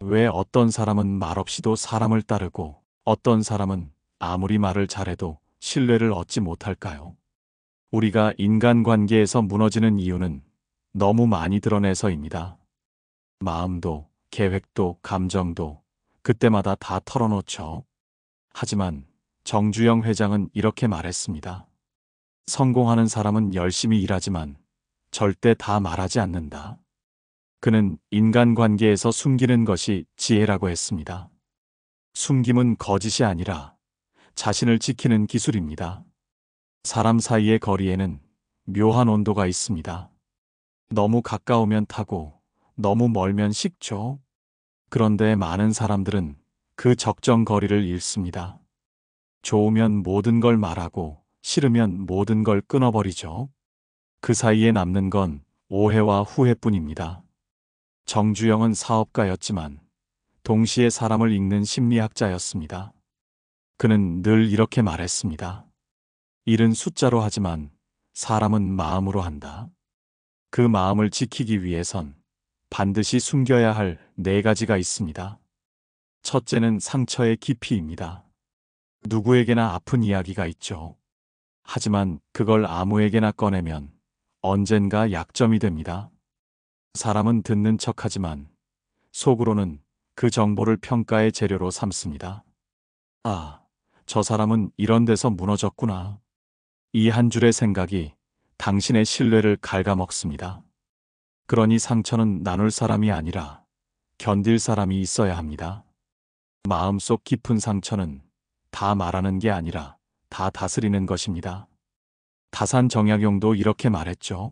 왜 어떤 사람은 말없이도 사람을 따르고 어떤 사람은 아무리 말을 잘해도 신뢰를 얻지 못할까요? 우리가 인간관계에서 무너지는 이유는 너무 많이 드러내서입니다. 마음도, 계획도, 감정도 그때마다 다 털어놓죠. 하지만 정주영 회장은 이렇게 말했습니다. 성공하는 사람은 열심히 일하지만 절대 다 말하지 않는다. 그는 인간관계에서 숨기는 것이 지혜라고 했습니다. 숨김은 거짓이 아니라 자신을 지키는 기술입니다. 사람 사이의 거리에는 묘한 온도가 있습니다. 너무 가까우면 타고 너무 멀면 식죠. 그런데 많은 사람들은 그 적정 거리를 잃습니다. 좋으면 모든 걸 말하고 싫으면 모든 걸 끊어버리죠. 그 사이에 남는 건 오해와 후회뿐입니다. 정주영은 사업가였지만 동시에 사람을 읽는 심리학자였습니다. 그는 늘 이렇게 말했습니다. 일은 숫자로 하지만 사람은 마음으로 한다. 그 마음을 지키기 위해선 반드시 숨겨야 할 4가지가 있습니다. 첫째는 상처의 깊이입니다. 누구에게나 아픈 이야기가 있죠. 하지만 그걸 아무에게나 꺼내면 언젠가 약점이 됩니다. 사람은 듣는 척하지만 속으로는 그 정보를 평가의 재료로 삼습니다. 아, 저 사람은 이런 데서 무너졌구나. 이 한 줄의 생각이 당신의 신뢰를 갉아먹습니다. 그러니 상처는 나눌 사람이 아니라 견딜 사람이 있어야 합니다. 마음속 깊은 상처는 다 말하는 게 아니라 다 다스리는 것입니다. 다산 정약용도 이렇게 말했죠.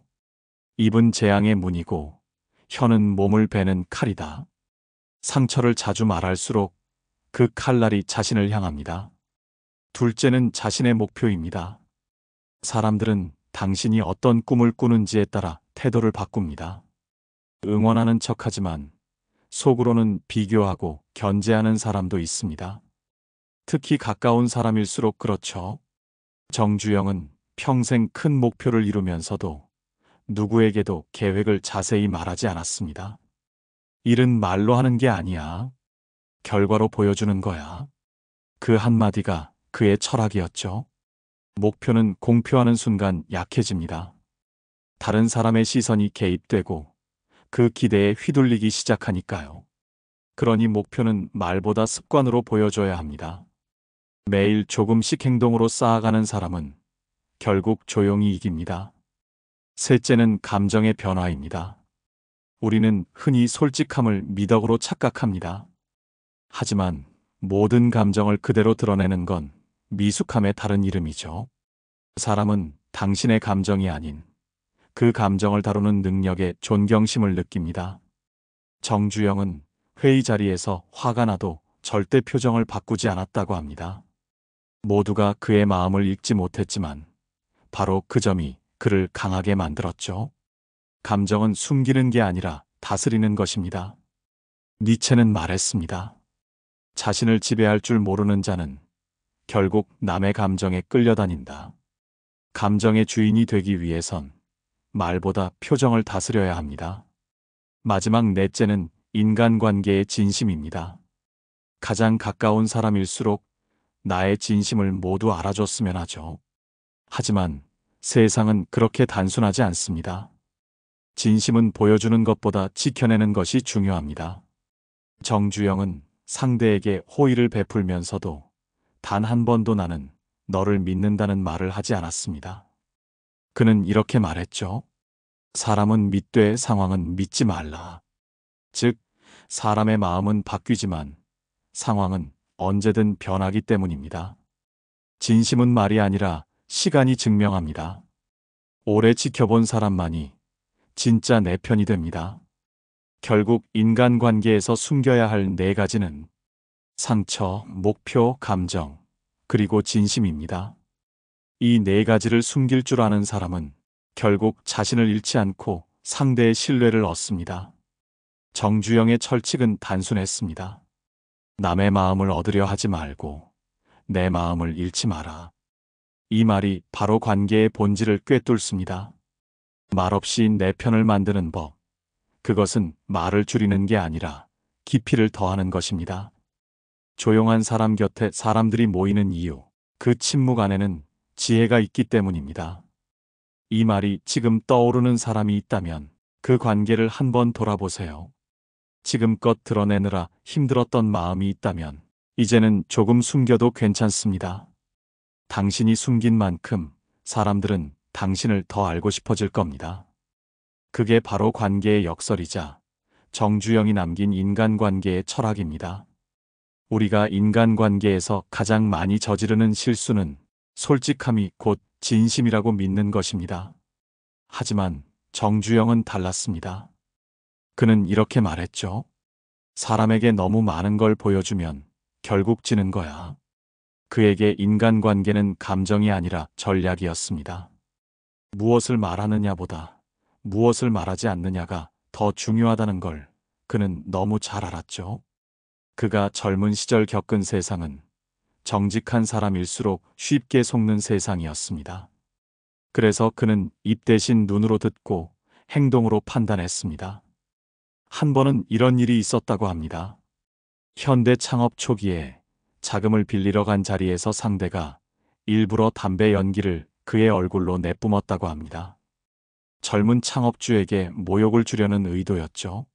입은 재앙의 문이고 혀는 몸을 베는 칼이다. 상처를 자주 말할수록 그 칼날이 자신을 향합니다. 둘째는 자신의 목표입니다. 사람들은 당신이 어떤 꿈을 꾸는지에 따라 태도를 바꿉니다. 응원하는 척하지만 속으로는 비교하고 견제하는 사람도 있습니다. 특히 가까운 사람일수록 그렇죠. 정주영은 평생 큰 목표를 이루면서도 누구에게도 계획을 자세히 말하지 않았습니다. 일은 말로 하는 게 아니야. 결과로 보여주는 거야. 그 한마디가 그의 철학이었죠. 목표는 공표하는 순간 약해집니다. 다른 사람의 시선이 개입되고 그 기대에 휘둘리기 시작하니까요. 그러니 목표는 말보다 습관으로 보여줘야 합니다. 매일 조금씩 행동으로 쌓아가는 사람은 결국 조용히 이깁니다. 셋째는 감정의 변화입니다. 우리는 흔히 솔직함을 미덕으로 착각합니다. 하지만 모든 감정을 그대로 드러내는 건 미숙함의 다른 이름이죠. 사람은 당신의 감정이 아닌 그 감정을 다루는 능력에 존경심을 느낍니다. 정주영은 회의 자리에서 화가 나도 절대 표정을 바꾸지 않았다고 합니다. 모두가 그의 마음을 읽지 못했지만 바로 그 점이 그를 강하게 만들었죠. 감정은 숨기는 게 아니라 다스리는 것입니다. 니체는 말했습니다. 자신을 지배할 줄 모르는 자는 결국 남의 감정에 끌려다닌다. 감정의 주인이 되기 위해선 말보다 표정을 다스려야 합니다. 마지막 넷째는 인간관계의 진심입니다. 가장 가까운 사람일수록 나의 진심을 모두 알아줬으면 하죠. 하지만 세상은 그렇게 단순하지 않습니다. 진심은 보여주는 것보다 지켜내는 것이 중요합니다. 정주영은 상대에게 호의를 베풀면서도 단 한 번도 나는 너를 믿는다는 말을 하지 않았습니다. 그는 이렇게 말했죠. 사람은 믿되 상황은 믿지 말라. 즉, 사람의 마음은 바뀌지만 상황은 언제든 변하기 때문입니다. 진심은 말이 아니라 시간이 증명합니다. 오래 지켜본 사람만이 진짜 내 편이 됩니다. 결국 인간관계에서 숨겨야 할 4가지는 상처, 목표, 감정, 그리고 진심입니다. 이 4가지를 숨길 줄 아는 사람은 결국 자신을 잃지 않고 상대의 신뢰를 얻습니다. 정주영의 철칙은 단순했습니다. 남의 마음을 얻으려 하지 말고 내 마음을 잃지 마라. 이 말이 바로 관계의 본질을 꿰뚫습니다. 말없이 내 편을 만드는 법. 그것은 말을 줄이는 게 아니라 깊이를 더하는 것입니다. 조용한 사람 곁에 사람들이 모이는 이유, 그 침묵 안에는 지혜가 있기 때문입니다. 이 말이 지금 떠오르는 사람이 있다면 그 관계를 한번 돌아보세요. 지금껏 드러내느라 힘들었던 마음이 있다면 이제는 조금 숨겨도 괜찮습니다. 당신이 숨긴 만큼 사람들은 당신을 더 알고 싶어질 겁니다. 그게 바로 관계의 역설이자 정주영이 남긴 인간관계의 철학입니다. 우리가 인간관계에서 가장 많이 저지르는 실수는 솔직함이 곧 진심이라고 믿는 것입니다. 하지만 정주영은 달랐습니다. 그는 이렇게 말했죠. 사람에게 너무 많은 걸 보여주면 결국 지는 거야. 그에게 인간관계는 감정이 아니라 전략이었습니다. 무엇을 말하느냐보다 무엇을 말하지 않느냐가 더 중요하다는 걸 그는 너무 잘 알았죠. 그가 젊은 시절 겪은 세상은 정직한 사람일수록 쉽게 속는 세상이었습니다. 그래서 그는 입 대신 눈으로 듣고 행동으로 판단했습니다. 한 번은 이런 일이 있었다고 합니다. 현대 창업 초기에 자금을 빌리러 간 자리에서 상대가 일부러 담배 연기를 그의 얼굴로 내뿜었다고 합니다. 젊은 창업주에게 모욕을 주려는 의도였죠.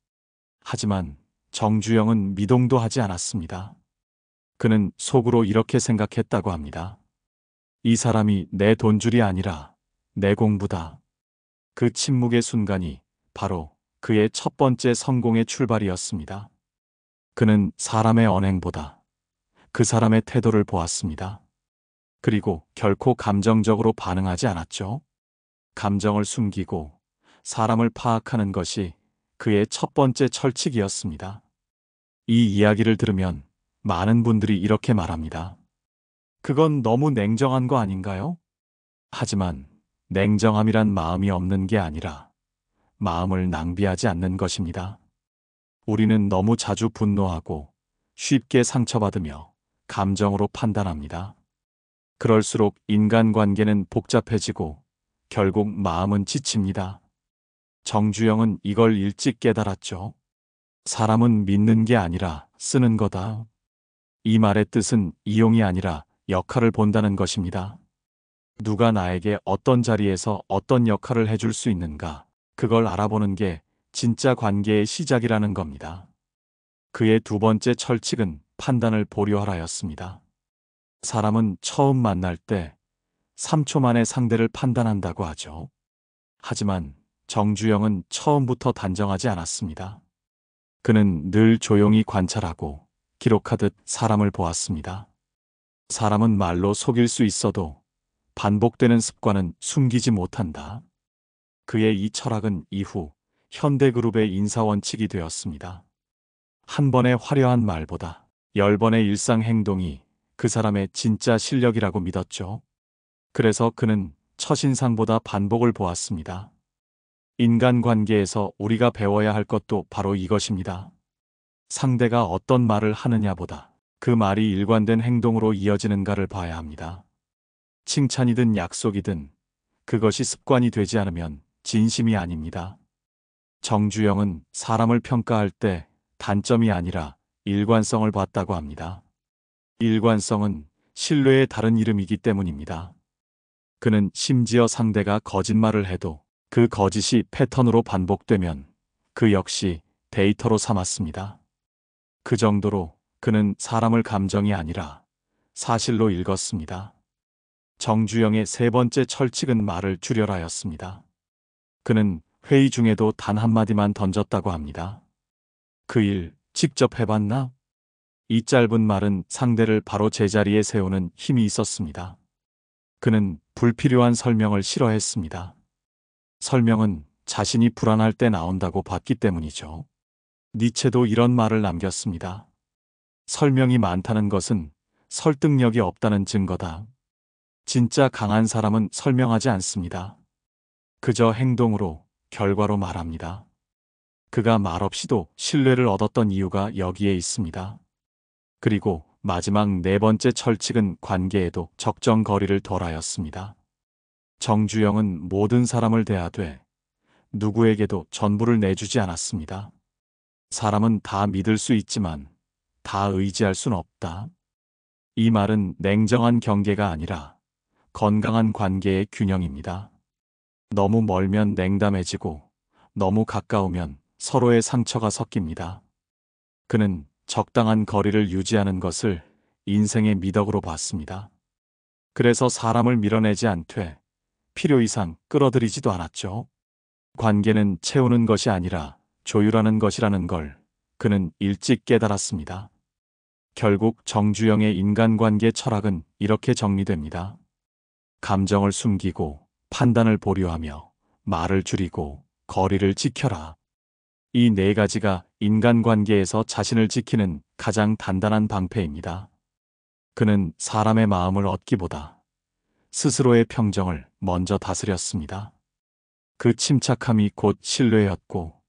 하지만 정주영은 미동도 하지 않았습니다. 그는 속으로 이렇게 생각했다고 합니다. 이 사람이 내 돈줄이 아니라 내 공부다. 그 침묵의 순간이 바로 그의 첫 번째 성공의 출발이었습니다. 그는 사람의 언행보다 그 사람의 태도를 보았습니다. 그리고 결코 감정적으로 반응하지 않았죠. 감정을 숨기고 사람을 파악하는 것이 그의 첫 번째 철칙이었습니다. 이 이야기를 들으면 많은 분들이 이렇게 말합니다. 그건 너무 냉정한 거 아닌가요? 하지만 냉정함이란 마음이 없는 게 아니라 마음을 낭비하지 않는 것입니다. 우리는 너무 자주 분노하고 쉽게 상처받으며 감정으로 판단합니다. 그럴수록 인간관계는 복잡해지고 결국 마음은 지칩니다. 정주영은 이걸 일찍 깨달았죠. 사람은 믿는 게 아니라 쓰는 거다. 이 말의 뜻은 이용이 아니라 역할을 본다는 것입니다. 누가 나에게 어떤 자리에서 어떤 역할을 해줄 수 있는가, 그걸 알아보는 게 진짜 관계의 시작이라는 겁니다. 그의 두 번째 철칙은 판단을 보류하라였습니다. 사람은 처음 만날 때 3초 만에 상대를 판단한다고 하죠. 하지만 정주영은 처음부터 단정하지 않았습니다. 그는 늘 조용히 관찰하고 기록하듯 사람을 보았습니다. 사람은 말로 속일 수 있어도 반복되는 습관은 숨기지 못한다. 그의 이 철학은 이후 현대그룹의 인사원칙이 되었습니다. 한 번의 화려한 말보다 10번의 일상 행동이 그 사람의 진짜 실력이라고 믿었죠. 그래서 그는 첫인상보다 반복을 보았습니다. 인간관계에서 우리가 배워야 할 것도 바로 이것입니다. 상대가 어떤 말을 하느냐보다 그 말이 일관된 행동으로 이어지는가를 봐야 합니다. 칭찬이든 약속이든 그것이 습관이 되지 않으면 진심이 아닙니다. 정주영은 사람을 평가할 때 단점이 아니라 일관성을 봤다고 합니다. 일관성은 신뢰의 다른 이름이기 때문입니다. 그는 심지어 상대가 거짓말을 해도 그 거짓이 패턴으로 반복되면 그 역시 데이터로 삼았습니다. 그 정도로 그는 사람을 감정이 아니라 사실로 읽었습니다. 정주영의 세 번째 철칙은 말을 줄여라였습니다. 그는 회의 중에도 단 한마디만 던졌다고 합니다. 그 일 직접 해봤나? 이 짧은 말은 상대를 바로 제자리에 세우는 힘이 있었습니다. 그는 불필요한 설명을 싫어했습니다. 설명은 자신이 불안할 때 나온다고 봤기 때문이죠. 니체도 이런 말을 남겼습니다. 설명이 많다는 것은 설득력이 없다는 증거다. 진짜 강한 사람은 설명하지 않습니다. 그저 행동으로, 결과로 말합니다. 그가 말없이도 신뢰를 얻었던 이유가 여기에 있습니다. 그리고 마지막 네 번째 철칙은 관계에도 적정 거리를 덜하였습니다. 정주영은 모든 사람을 대하되 누구에게도 전부를 내주지 않았습니다. 사람은 다 믿을 수 있지만 다 의지할 순 없다. 이 말은 냉정한 경계가 아니라 건강한 관계의 균형입니다. 너무 멀면 냉담해지고 너무 가까우면 서로의 상처가 섞입니다. 그는 적당한 거리를 유지하는 것을 인생의 미덕으로 봤습니다. 그래서 사람을 밀어내지 않되 필요 이상 끌어들이지도 않았죠. 관계는 채우는 것이 아니라 조율하는 것이라는 걸 그는 일찍 깨달았습니다. 결국 정주영의 인간관계 철학은 이렇게 정리됩니다. 감정을 숨기고 판단을 보류하며 말을 줄이고 거리를 지켜라. 이 네 가지가 인간관계에서 자신을 지키는 가장 단단한 방패입니다. 그는 사람의 마음을 얻기보다 스스로의 평정을 먼저 다스렸습니다. 그 침착함이 곧 신뢰였고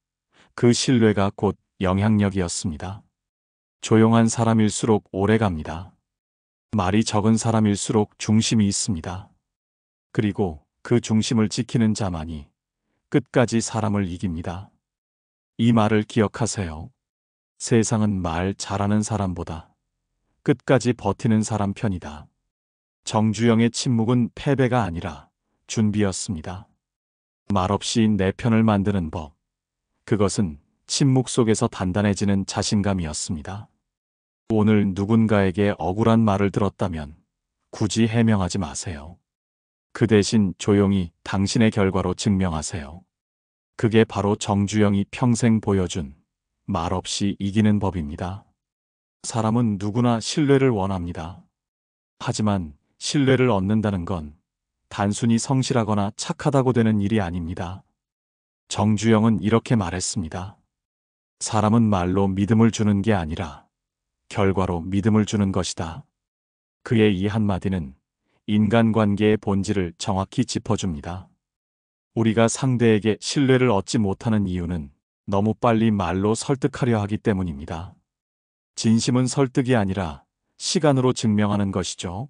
그 신뢰가 곧 영향력이었습니다. 조용한 사람일수록 오래 갑니다. 말이 적은 사람일수록 중심이 있습니다. 그리고 그 중심을 지키는 자만이 끝까지 사람을 이깁니다. 이 말을 기억하세요. 세상은 말 잘하는 사람보다 끝까지 버티는 사람 편이다. 정주영의 침묵은 패배가 아니라 준비였습니다. 말없이 내 편을 만드는 법. 그것은 침묵 속에서 단단해지는 자신감이었습니다. 오늘 누군가에게 억울한 말을 들었다면 굳이 해명하지 마세요. 그 대신 조용히 당신의 결과로 증명하세요. 그게 바로 정주영이 평생 보여준 말없이 이기는 법입니다. 사람은 누구나 신뢰를 원합니다. 하지만 신뢰를 얻는다는 건 단순히 성실하거나 착하다고 되는 일이 아닙니다. 정주영은 이렇게 말했습니다. 사람은 말로 믿음을 주는 게 아니라 결과로 믿음을 주는 것이다. 그의 이 한마디는 인간관계의 본질을 정확히 짚어줍니다. 우리가 상대에게 신뢰를 얻지 못하는 이유는 너무 빨리 말로 설득하려 하기 때문입니다. 진심은 설득이 아니라 시간으로 증명하는 것이죠.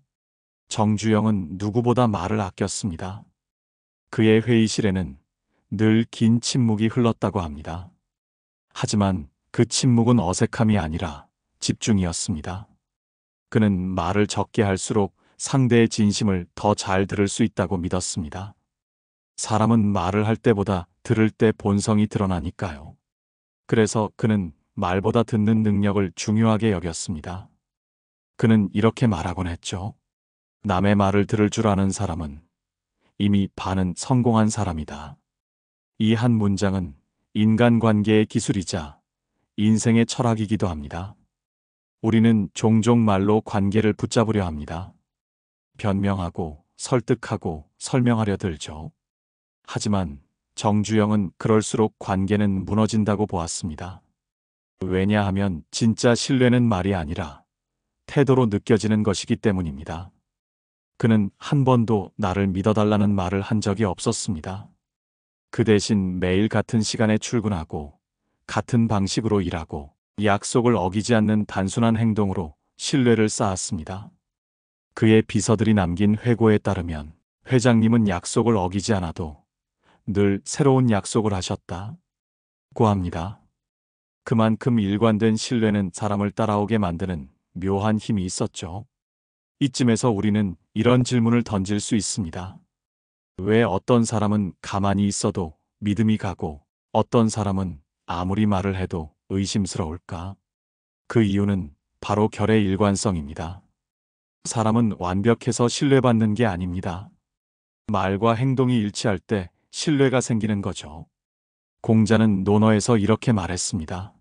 정주영은 누구보다 말을 아꼈습니다. 그의 회의실에는 늘 긴 침묵이 흘렀다고 합니다. 하지만 그 침묵은 어색함이 아니라 집중이었습니다. 그는 말을 적게 할수록 상대의 진심을 더 잘 들을 수 있다고 믿었습니다. 사람은 말을 할 때보다 들을 때 본성이 드러나니까요. 그래서 그는 말보다 듣는 능력을 중요하게 여겼습니다. 그는 이렇게 말하곤 했죠. 남의 말을 들을 줄 아는 사람은 이미 반은 성공한 사람이다. 이 한 문장은 인간관계의 기술이자 인생의 철학이기도 합니다. 우리는 종종 말로 관계를 붙잡으려 합니다. 변명하고 설득하고 설명하려 들죠. 하지만 정주영은 그럴수록 관계는 무너진다고 보았습니다. 왜냐하면 진짜 신뢰는 말이 아니라 태도로 느껴지는 것이기 때문입니다. 그는 한 번도 나를 믿어달라는 말을 한 적이 없었습니다. 그 대신 매일 같은 시간에 출근하고 같은 방식으로 일하고 약속을 어기지 않는 단순한 행동으로 신뢰를 쌓았습니다. 그의 비서들이 남긴 회고에 따르면 회장님은 약속을 어기지 않아도 늘 새로운 약속을 하셨다고 합니다. 그만큼 일관된 신뢰는 사람을 따라오게 만드는 묘한 힘이 있었죠. 이쯤에서 우리는 이런 질문을 던질 수 있습니다. 왜 어떤 사람은 가만히 있어도 믿음이 가고 어떤 사람은 아무리 말을 해도 의심스러울까? 그 이유는 바로 결의 일관성입니다. 사람은 완벽해서 신뢰받는 게 아닙니다. 말과 행동이 일치할 때 신뢰가 생기는 거죠. 공자는 논어에서 이렇게 말했습니다.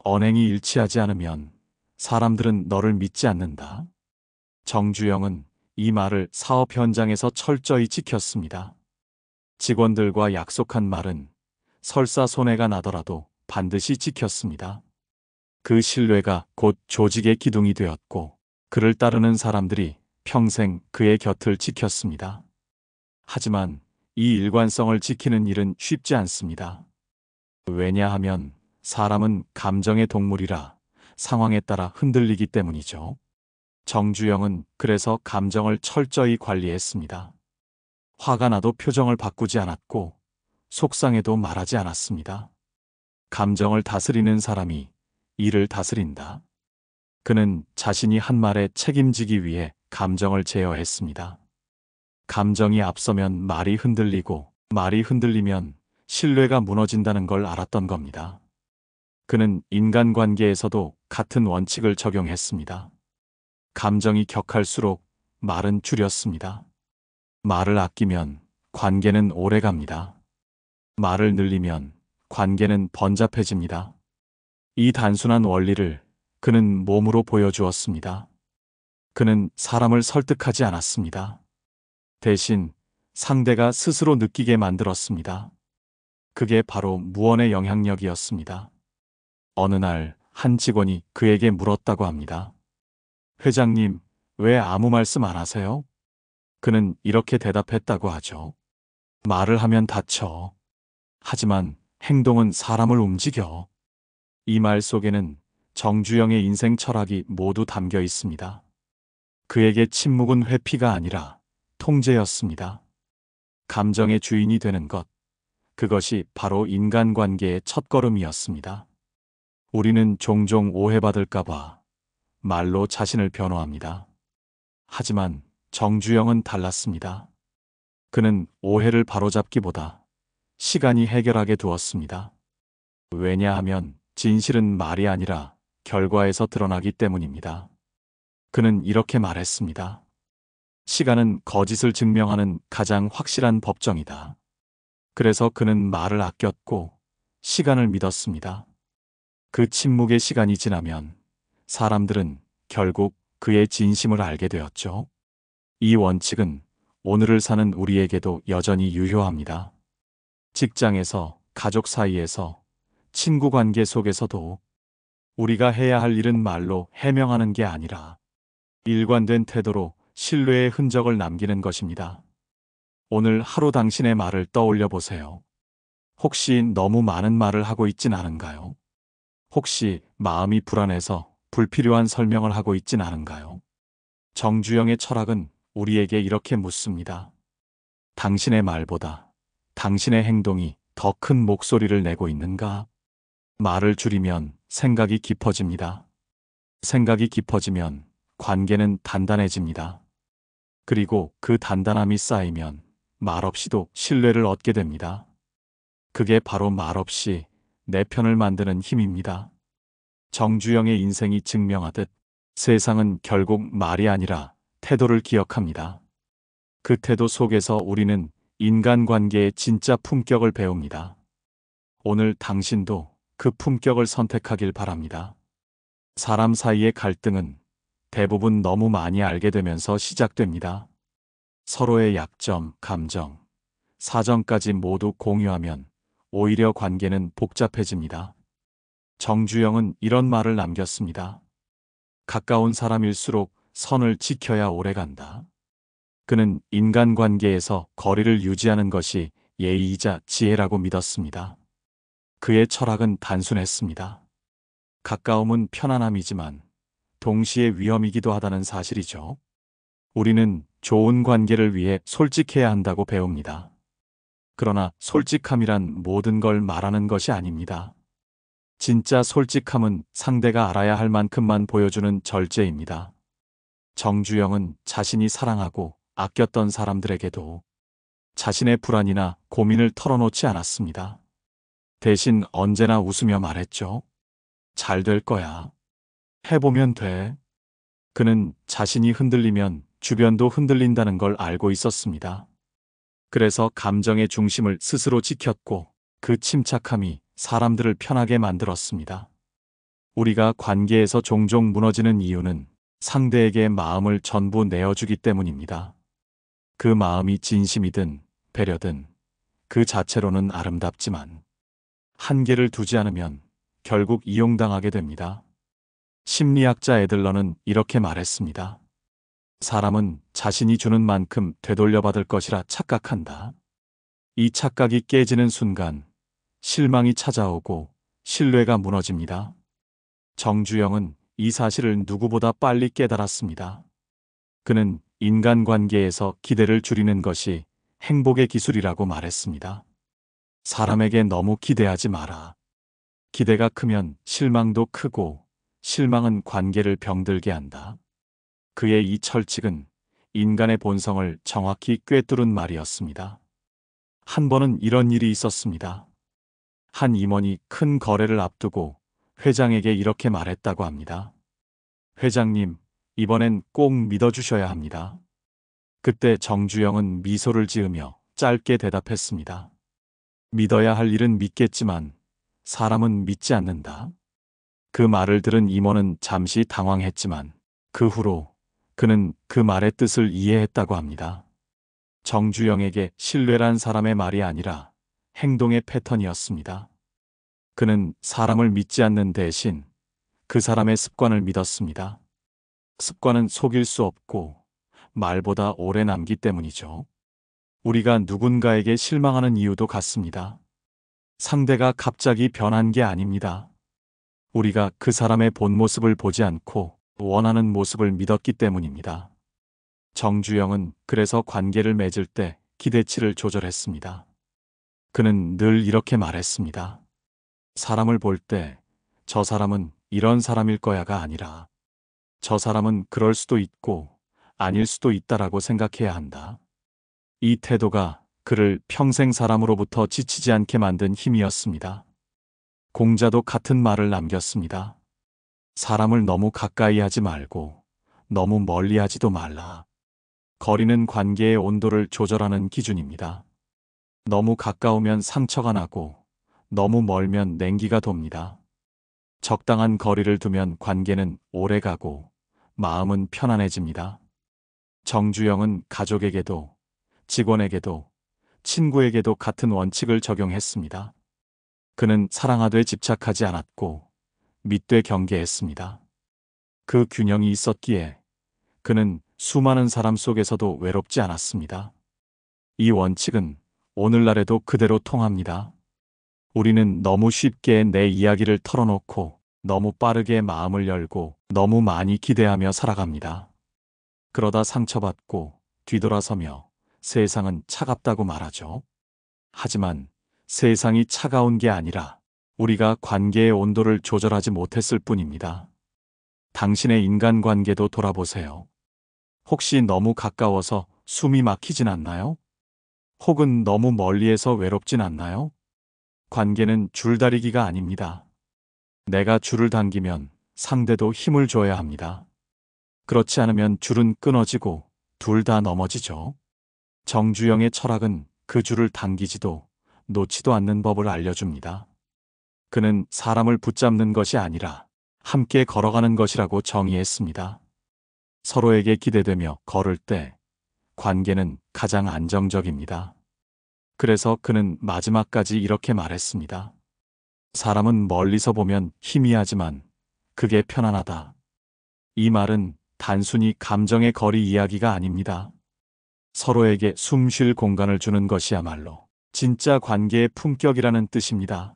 언행이 일치하지 않으면 사람들은 너를 믿지 않는다. 정주영은 이 말을 사업 현장에서 철저히 지켰습니다. 직원들과 약속한 말은 설사 손해가 나더라도 반드시 지켰습니다. 그 신뢰가 곧 조직의 기둥이 되었고 그를 따르는 사람들이 평생 그의 곁을 지켰습니다. 하지만 이 일관성을 지키는 일은 쉽지 않습니다. 왜냐하면 사람은 감정의 동물이라 상황에 따라 흔들리기 때문이죠. 정주영은 그래서 감정을 철저히 관리했습니다. 화가 나도 표정을 바꾸지 않았고 속상해도 말하지 않았습니다. 감정을 다스리는 사람이 일을 다스린다. 그는 자신이 한 말에 책임지기 위해 감정을 제어했습니다. 감정이 앞서면 말이 흔들리고 말이 흔들리면 신뢰가 무너진다는 걸 알았던 겁니다. 그는 인간관계에서도 같은 원칙을 적용했습니다. 감정이 격할수록 말은 줄였습니다. 말을 아끼면 관계는 오래갑니다. 말을 늘리면 관계는 번잡해집니다. 이 단순한 원리를 그는 몸으로 보여주었습니다. 그는 사람을 설득하지 않았습니다. 대신 상대가 스스로 느끼게 만들었습니다. 그게 바로 무언의 영향력이었습니다. 어느 날 한 직원이 그에게 물었다고 합니다. 회장님, 왜 아무 말씀 안 하세요? 그는 이렇게 대답했다고 하죠. 말을 하면 다쳐. 하지만 행동은 사람을 움직여. 이 말 속에는 정주영의 인생 철학이 모두 담겨 있습니다. 그에게 침묵은 회피가 아니라 통제였습니다. 감정의 주인이 되는 것, 그것이 바로 인간관계의 첫걸음이었습니다. 우리는 종종 오해받을까봐 말로 자신을 변호합니다. 하지만 정주영은 달랐습니다. 그는 오해를 바로잡기보다 시간이 해결하게 두었습니다. 왜냐하면 진실은 말이 아니라 결과에서 드러나기 때문입니다. 그는 이렇게 말했습니다. 시간은 거짓을 증명하는 가장 확실한 법정이다. 그래서 그는 말을 아꼈고 시간을 믿었습니다. 그 침묵의 시간이 지나면 사람들은 결국 그의 진심을 알게 되었죠. 이 원칙은 오늘을 사는 우리에게도 여전히 유효합니다. 직장에서, 가족 사이에서, 친구 관계 속에서도 우리가 해야 할 일은 말로 해명하는 게 아니라 일관된 태도로 신뢰의 흔적을 남기는 것입니다. 오늘 하루 당신의 말을 떠올려 보세요. 혹시 너무 많은 말을 하고 있진 않은가요? 혹시 마음이 불안해서 불필요한 설명을 하고 있진 않은가요? 정주영의 철학은 우리에게 이렇게 묻습니다. 당신의 말보다 당신의 행동이 더 큰 목소리를 내고 있는가? 말을 줄이면 생각이 깊어집니다. 생각이 깊어지면 관계는 단단해집니다. 그리고 그 단단함이 쌓이면 말없이도 신뢰를 얻게 됩니다. 그게 바로 말없이 내 편을 만드는 힘입니다. 정주영의 인생이 증명하듯 세상은 결국 말이 아니라 태도를 기억합니다. 그 태도 속에서 우리는 인간관계의 진짜 품격을 배웁니다. 오늘 당신도 그 품격을 선택하길 바랍니다. 사람 사이의 갈등은 대부분 너무 많이 알게 되면서 시작됩니다. 서로의 약점, 감정, 사정까지 모두 공유하면 오히려 관계는 복잡해집니다. 정주영은 이런 말을 남겼습니다. 가까운 사람일수록 선을 지켜야 오래간다. 그는 인간관계에서 거리를 유지하는 것이 예의이자 지혜라고 믿었습니다. 그의 철학은 단순했습니다. 가까움은 편안함이지만 동시에 위험이기도 하다는 사실이죠. 우리는 좋은 관계를 위해 솔직해야 한다고 배웁니다. 그러나 솔직함이란 모든 걸 말하는 것이 아닙니다. 진짜 솔직함은 상대가 알아야 할 만큼만 보여주는 절제입니다. 정주영은 자신이 사랑하고 아꼈던 사람들에게도 자신의 불안이나 고민을 털어놓지 않았습니다. 대신 언제나 웃으며 말했죠. 잘 될 거야. 해보면 돼. 그는 자신이 흔들리면 주변도 흔들린다는 걸 알고 있었습니다. 그래서 감정의 중심을 스스로 지켰고 그 침착함이 사람들을 편하게 만들었습니다. 우리가 관계에서 종종 무너지는 이유는 상대에게 마음을 전부 내어주기 때문입니다. 그 마음이 진심이든 배려든 그 자체로는 아름답지만 한계를 두지 않으면 결국 이용당하게 됩니다. 심리학자 애들러는 이렇게 말했습니다. 사람은 자신이 주는 만큼 되돌려받을 것이라 착각한다. 이 착각이 깨지는 순간 실망이 찾아오고 신뢰가 무너집니다. 정주영은 이 사실을 누구보다 빨리 깨달았습니다. 그는 인간관계에서 기대를 줄이는 것이 행복의 기술이라고 말했습니다. 사람에게 너무 기대하지 마라. 기대가 크면 실망도 크고 실망은 관계를 병들게 한다. 그의 이 철칙은 인간의 본성을 정확히 꿰뚫은 말이었습니다. 한 번은 이런 일이 있었습니다. 한 임원이 큰 거래를 앞두고 회장에게 이렇게 말했다고 합니다. 회장님, 이번엔 꼭 믿어주셔야 합니다. 그때 정주영은 미소를 지으며 짧게 대답했습니다. 믿어야 할 일은 믿겠지만 사람은 믿지 않는다. 그 말을 들은 임원은 잠시 당황했지만 그 후로 그는 그 말의 뜻을 이해했다고 합니다. 정주영에게 신뢰란 사람의 말이 아니라 행동의 패턴이었습니다. 그는 사람을 믿지 않는 대신 그 사람의 습관을 믿었습니다. 습관은 속일 수 없고 말보다 오래 남기 때문이죠. 우리가 누군가에게 실망하는 이유도 같습니다. 상대가 갑자기 변한 게 아닙니다. 우리가 그 사람의 본 모습을 보지 않고 원하는 모습을 믿었기 때문입니다. 정주영은 그래서 관계를 맺을 때 기대치를 조절했습니다. 그는 늘 이렇게 말했습니다. 사람을 볼 때 저 사람은 이런 사람일 거야가 아니라 저 사람은 그럴 수도 있고 아닐 수도 있다라고 생각해야 한다. 이 태도가 그를 평생 사람으로부터 지치지 않게 만든 힘이었습니다. 공자도 같은 말을 남겼습니다. 사람을 너무 가까이 하지 말고 너무 멀리 하지도 말라. 거리는 관계의 온도를 조절하는 기준입니다. 너무 가까우면 상처가 나고 너무 멀면 냉기가 돕니다. 적당한 거리를 두면 관계는 오래 가고 마음은 편안해집니다. 정주영은 가족에게도 직원에게도 친구에게도 같은 원칙을 적용했습니다. 그는 사랑하되 집착하지 않았고 믿되 경계했습니다. 그 균형이 있었기에 그는 수많은 사람 속에서도 외롭지 않았습니다. 이 원칙은 오늘날에도 그대로 통합니다. 우리는 너무 쉽게 내 이야기를 털어놓고 너무 빠르게 마음을 열고 너무 많이 기대하며 살아갑니다. 그러다 상처받고 뒤돌아서며 세상은 차갑다고 말하죠. 하지만 세상이 차가운 게 아니라 우리가 관계의 온도를 조절하지 못했을 뿐입니다. 당신의 인간관계도 돌아보세요. 혹시 너무 가까워서 숨이 막히진 않나요? 혹은 너무 멀리에서 외롭진 않나요? 관계는 줄다리기가 아닙니다. 내가 줄을 당기면 상대도 힘을 줘야 합니다. 그렇지 않으면 줄은 끊어지고 둘 다 넘어지죠. 정주영의 철학은 그 줄을 당기지도 놓지도 않는 법을 알려줍니다. 그는 사람을 붙잡는 것이 아니라 함께 걸어가는 것이라고 정의했습니다. 서로에게 기대되며 걸을 때 관계는 가장 안정적입니다. 그래서 그는 마지막까지 이렇게 말했습니다. 사람은 멀리서 보면 희미하지만 그게 편안하다. 이 말은 단순히 감정의 거리 이야기가 아닙니다. 서로에게 숨 쉴 공간을 주는 것이야말로 진짜 관계의 품격이라는 뜻입니다.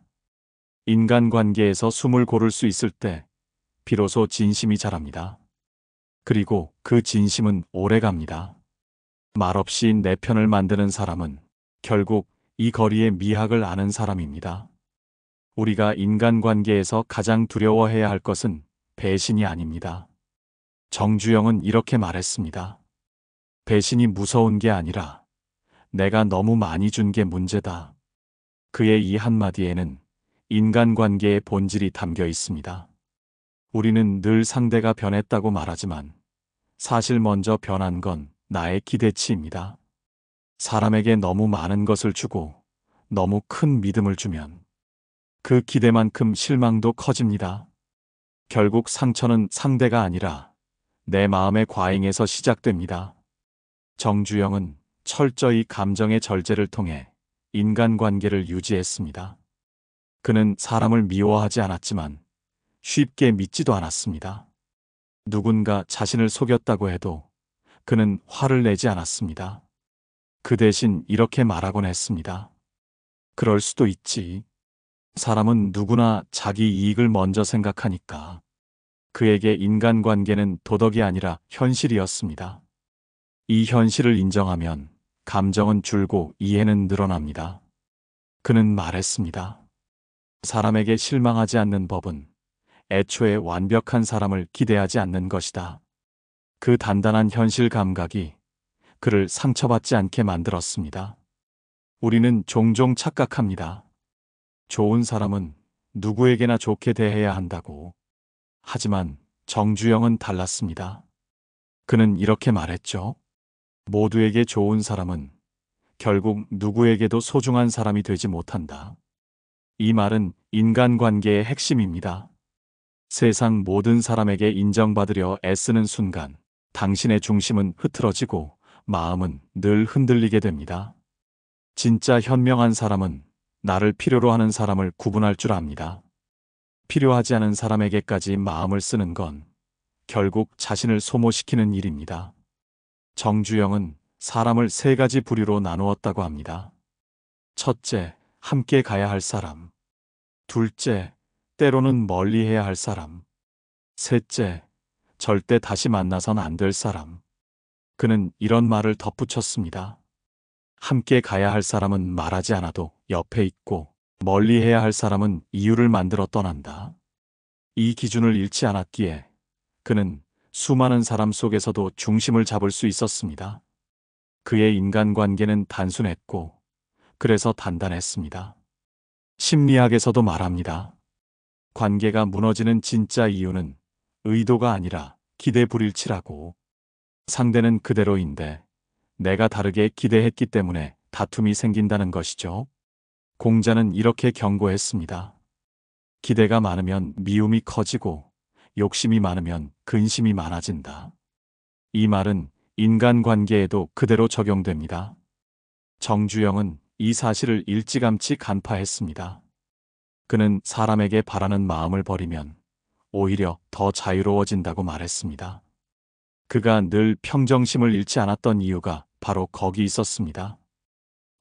인간관계에서 숨을 고를 수 있을 때 비로소 진심이 자랍니다. 그리고 그 진심은 오래갑니다. 말없이 내 편을 만드는 사람은 결국 이 거리의 미학을 아는 사람입니다. 우리가 인간관계에서 가장 두려워해야 할 것은 배신이 아닙니다. 정주영은 이렇게 말했습니다. 배신이 무서운 게 아니라 내가 너무 많이 준 게 문제다. 그의 이 한마디에는 인간관계의 본질이 담겨 있습니다. 우리는 늘 상대가 변했다고 말하지만 사실 먼저 변한 건 나의 기대치입니다. 사람에게 너무 많은 것을 주고 너무 큰 믿음을 주면 그 기대만큼 실망도 커집니다. 결국 상처는 상대가 아니라 내 마음의 과잉에서 시작됩니다. 정주영은 철저히 감정의 절제를 통해 인간관계를 유지했습니다. 그는 사람을 미워하지 않았지만 쉽게 믿지도 않았습니다. 누군가 자신을 속였다고 해도 그는 화를 내지 않았습니다. 그 대신 이렇게 말하곤 했습니다. 그럴 수도 있지. 사람은 누구나 자기 이익을 먼저 생각하니까. 그에게 인간관계는 도덕이 아니라 현실이었습니다. 이 현실을 인정하면 감정은 줄고 이해는 늘어납니다. 그는 말했습니다. 사람에게 실망하지 않는 법은 애초에 완벽한 사람을 기대하지 않는 것이다. 그 단단한 현실 감각이 그를 상처받지 않게 만들었습니다. 우리는 종종 착각합니다. 좋은 사람은 누구에게나 좋게 대해야 한다고. 하지만 정주영은 달랐습니다. 그는 이렇게 말했죠. 모두에게 좋은 사람은 결국 누구에게도 소중한 사람이 되지 못한다. 이 말은 인간관계의 핵심입니다. 세상 모든 사람에게 인정받으려 애쓰는 순간 당신의 중심은 흐트러지고 마음은 늘 흔들리게 됩니다. 진짜 현명한 사람은 나를 필요로 하는 사람을 구분할 줄 압니다. 필요하지 않은 사람에게까지 마음을 쓰는 건 결국 자신을 소모시키는 일입니다. 정주영은 사람을 세 가지 부류로 나누었다고 합니다. 첫째, 함께 가야 할 사람. 둘째, 때로는 멀리해야 할 사람. 셋째, 절대 다시 만나선 안 될 사람. 그는 이런 말을 덧붙였습니다. 함께 가야 할 사람은 말하지 않아도 옆에 있고, 멀리해야 할 사람은 이유를 만들어 떠난다. 이 기준을 잃지 않았기에 그는 수많은 사람 속에서도 중심을 잡을 수 있었습니다. 그의 인간관계는 단순했고, 그래서 단단했습니다. 심리학에서도 말합니다. 관계가 무너지는 진짜 이유는 의도가 아니라 기대 불일치라고. 상대는 그대로인데 내가 다르게 기대했기 때문에 다툼이 생긴다는 것이죠. 공자는 이렇게 경고했습니다. 기대가 많으면 미움이 커지고 욕심이 많으면 근심이 많아진다. 이 말은 인간관계에도 그대로 적용됩니다. 정주영은 이 사실을 일찌감치 간파했습니다. 그는 사람에게 바라는 마음을 버리면 오히려 더 자유로워진다고 말했습니다. 그가 늘 평정심을 잃지 않았던 이유가 바로 거기 있었습니다.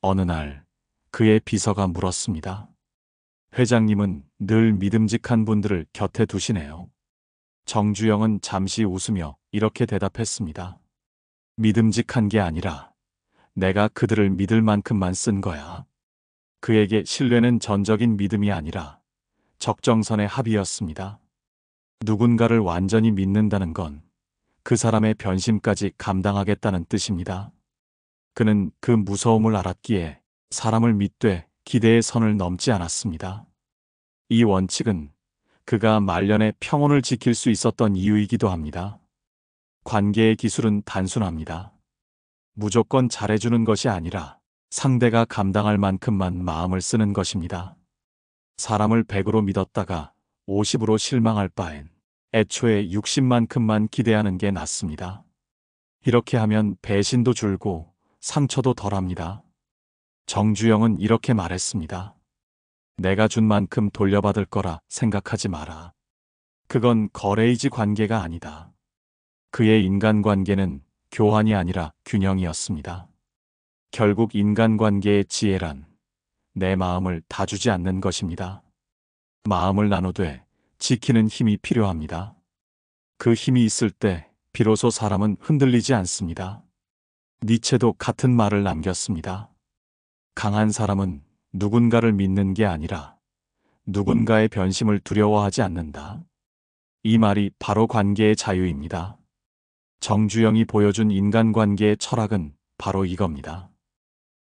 어느 날 그의 비서가 물었습니다. 회장님은 늘 믿음직한 분들을 곁에 두시네요. 정주영은 잠시 웃으며 이렇게 대답했습니다. 믿음직한 게 아니라 내가 그들을 믿을 만큼만 쓴 거야. 그에게 신뢰는 전적인 믿음이 아니라 적정선의 합의였습니다. 누군가를 완전히 믿는다는 건 그 사람의 변심까지 감당하겠다는 뜻입니다. 그는 그 무서움을 알았기에 사람을 믿되 기대의 선을 넘지 않았습니다. 이 원칙은 그가 말년에 평온을 지킬 수 있었던 이유이기도 합니다. 관계의 기술은 단순합니다. 무조건 잘해주는 것이 아니라 상대가 감당할 만큼만 마음을 쓰는 것입니다. 사람을 100으로 믿었다가 50으로 실망할 바엔 애초에 60만큼만 기대하는 게 낫습니다. 이렇게 하면 배신도 줄고 상처도 덜합니다. 정주영은 이렇게 말했습니다. 내가 준 만큼 돌려받을 거라 생각하지 마라. 그건 거래이지 관계가 아니다. 그의 인간관계는 교환이 아니라 균형이었습니다. 결국 인간관계의 지혜란 내 마음을 다 주지 않는 것입니다. 마음을 나누되 지키는 힘이 필요합니다. 그 힘이 있을 때 비로소 사람은 흔들리지 않습니다. 니체도 같은 말을 남겼습니다. 강한 사람은 누군가를 믿는 게 아니라 누군가의 변심을 두려워하지 않는다. 이 말이 바로 관계의 자유입니다. 정주영이 보여준 인간관계의 철학은 바로 이겁니다.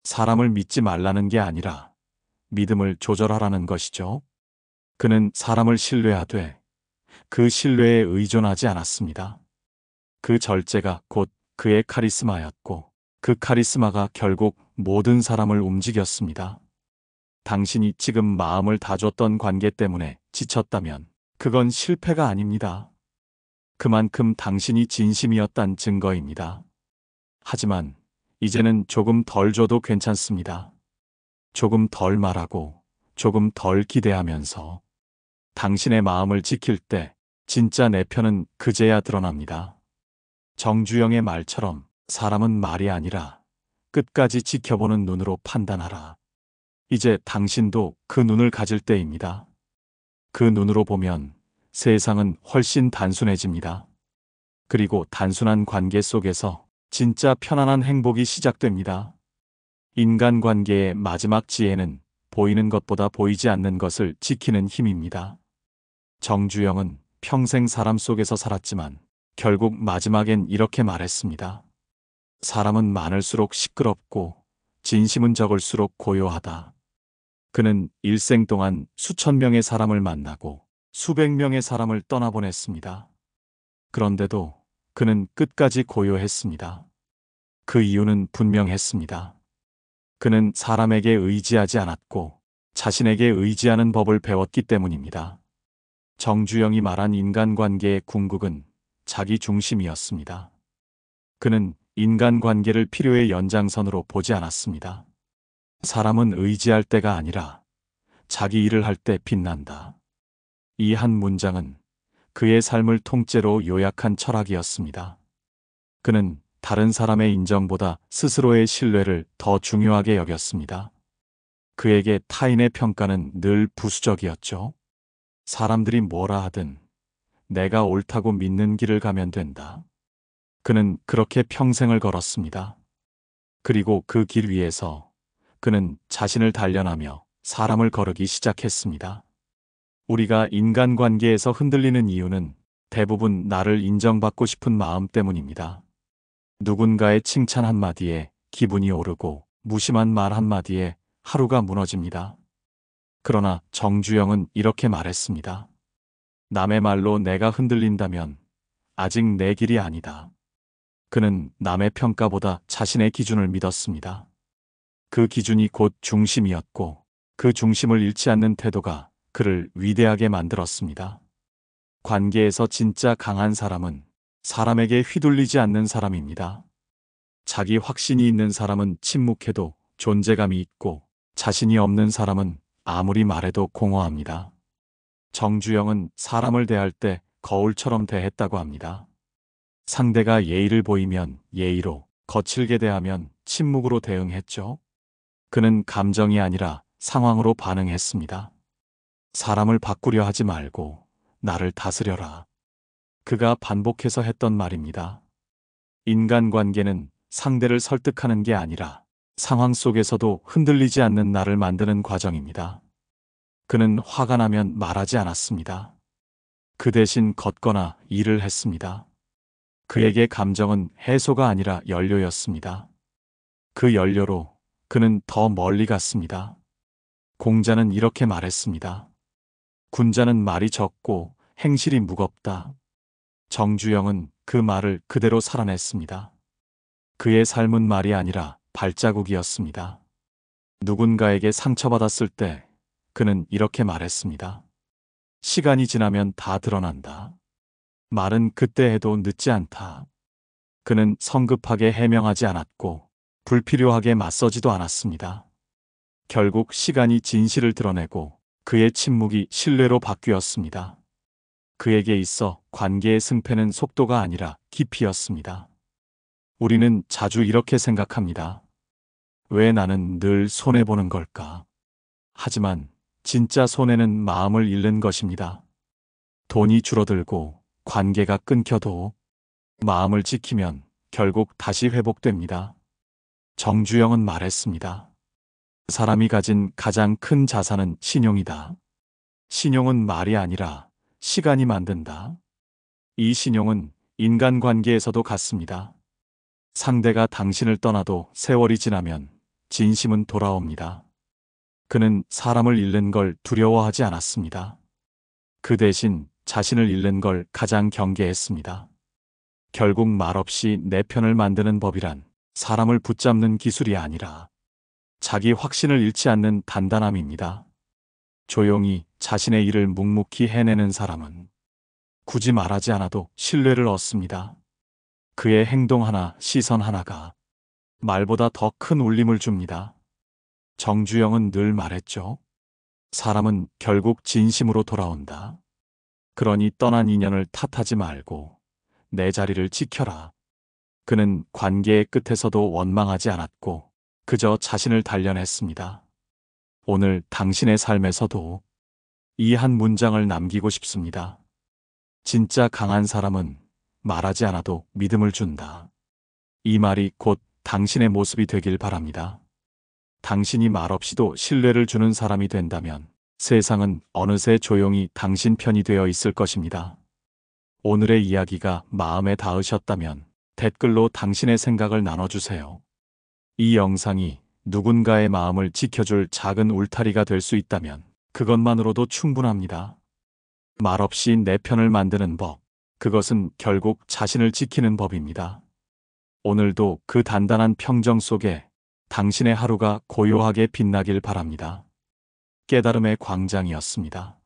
사람을 믿지 말라는 게 아니라 믿음을 조절하라는 것이죠. 그는 사람을 신뢰하되 그 신뢰에 의존하지 않았습니다. 그 절제가 곧 그의 카리스마였고 그 카리스마가 결국 모든 사람을 움직였습니다. 당신이 지금 마음을 다 줬던 관계 때문에 지쳤다면 그건 실패가 아닙니다. 그만큼 당신이 진심이었단 증거입니다. 하지만 이제는 조금 덜 줘도 괜찮습니다. 조금 덜 말하고 조금 덜 기대하면서 당신의 마음을 지킬 때 진짜 내 편은 그제야 드러납니다. 정주영의 말처럼 사람은 말이 아니라 끝까지 지켜보는 눈으로 판단하라. 이제 당신도 그 눈을 가질 때입니다. 그 눈으로 보면 세상은 훨씬 단순해집니다. 그리고 단순한 관계 속에서 진짜 편안한 행복이 시작됩니다. 인간관계의 마지막 지혜는 보이는 것보다 보이지 않는 것을 지키는 힘입니다. 정주영은 평생 사람 속에서 살았지만 결국 마지막엔 이렇게 말했습니다. 사람은 많을수록 시끄럽고 진심은 적을수록 고요하다. 그는 일생 동안 수천 명의 사람을 만나고 수백 명의 사람을 떠나보냈습니다. 그런데도 그는 끝까지 고요했습니다. 그 이유는 분명했습니다. 그는 사람에게 의지하지 않았고 자신에게 의지하는 법을 배웠기 때문입니다. 정주영이 말한 인간관계의 궁극은 자기 중심이었습니다. 그는 인간관계를 필요의 연장선으로 보지 않았습니다. 사람은 의지할 때가 아니라 자기 일을 할 때 빛난다. 이 한 문장은 그의 삶을 통째로 요약한 철학이었습니다. 그는 다른 사람의 인정보다 스스로의 신뢰를 더 중요하게 여겼습니다. 그에게 타인의 평가는 늘 부수적이었죠. 사람들이 뭐라 하든 내가 옳다고 믿는 길을 가면 된다. 그는 그렇게 평생을 걸었습니다. 그리고 그 길 위에서 그는 자신을 단련하며 사람을 거르기 시작했습니다. 우리가 인간관계에서 흔들리는 이유는 대부분 나를 인정받고 싶은 마음 때문입니다. 누군가의 칭찬 한마디에 기분이 오르고 무심한 말 한마디에 하루가 무너집니다. 그러나 정주영은 이렇게 말했습니다. 남의 말로 내가 흔들린다면 아직 내 길이 아니다. 그는 남의 평가보다 자신의 기준을 믿었습니다. 그 기준이 곧 중심이었고 그 중심을 잃지 않는 태도가 그를 위대하게 만들었습니다. 관계에서 진짜 강한 사람은 사람에게 휘둘리지 않는 사람입니다. 자기 확신이 있는 사람은 침묵해도 존재감이 있고 자신이 없는 사람은 아무리 말해도 공허합니다. 정주영은 사람을 대할 때 거울처럼 대했다고 합니다. 상대가 예의를 보이면 예의로, 거칠게 대하면 침묵으로 대응했죠. 그는 감정이 아니라 상황으로 반응했습니다. 사람을 바꾸려 하지 말고 나를 다스려라. 그가 반복해서 했던 말입니다. 인간관계는 상대를 설득하는 게 아니라 상황 속에서도 흔들리지 않는 나를 만드는 과정입니다. 그는 화가 나면 말하지 않았습니다. 그 대신 걷거나 일을 했습니다. 그에게 감정은 해소가 아니라 연료였습니다. 그 연료로 그는 더 멀리 갔습니다. 공자는 이렇게 말했습니다. 군자는 말이 적고 행실이 무겁다. 정주영은 그 말을 그대로 살아냈습니다. 그의 삶은 말이 아니라 발자국이었습니다. 누군가에게 상처받았을 때 그는 이렇게 말했습니다. 시간이 지나면 다 드러난다. 말은 그때 해도 늦지 않다. 그는 성급하게 해명하지 않았고 불필요하게 맞서지도 않았습니다. 결국 시간이 진실을 드러내고 그의 침묵이 신뢰로 바뀌었습니다. 그에게 있어 관계의 승패는 속도가 아니라 깊이였습니다. 우리는 자주 이렇게 생각합니다. 왜 나는 늘 손해보는 걸까? 하지만 진짜 손해는 마음을 잃는 것입니다. 돈이 줄어들고 관계가 끊겨도 마음을 지키면 결국 다시 회복됩니다. 정주영은 말했습니다. 사람이 가진 가장 큰 자산은 신용이다. 신용은 말이 아니라 시간이 만든다. 이 신용은 인간관계에서도 같습니다. 상대가 당신을 떠나도 세월이 지나면 진심은 돌아옵니다. 그는 사람을 잃는 걸 두려워하지 않았습니다. 그 대신 자신을 잃는 걸 가장 경계했습니다. 결국 말없이 내 편을 만드는 법이란 사람을 붙잡는 기술이 아니라 자기 확신을 잃지 않는 단단함입니다. 조용히 자신의 일을 묵묵히 해내는 사람은 굳이 말하지 않아도 신뢰를 얻습니다. 그의 행동 하나, 시선 하나가 말보다 더 큰 울림을 줍니다. 정주영은 늘 말했죠. 사람은 결국 진심으로 돌아온다. 그러니 떠난 인연을 탓하지 말고 내 자리를 지켜라. 그는 관계의 끝에서도 원망하지 않았고 그저 자신을 단련했습니다. 오늘 당신의 삶에서도 이 한 문장을 남기고 싶습니다. 진짜 강한 사람은 말하지 않아도 믿음을 준다. 이 말이 곧 당신의 모습이 되길 바랍니다. 당신이 말없이도 신뢰를 주는 사람이 된다면 세상은 어느새 조용히 당신 편이 되어 있을 것입니다. 오늘의 이야기가 마음에 닿으셨다면 댓글로 당신의 생각을 나눠주세요. 이 영상이 누군가의 마음을 지켜줄 작은 울타리가 될 수 있다면 그것만으로도 충분합니다. 말없이 내 편을 만드는 법, 그것은 결국 자신을 지키는 법입니다. 오늘도 그 단단한 평정 속에 당신의 하루가 고요하게 빛나길 바랍니다. 깨달음의 광장이었습니다.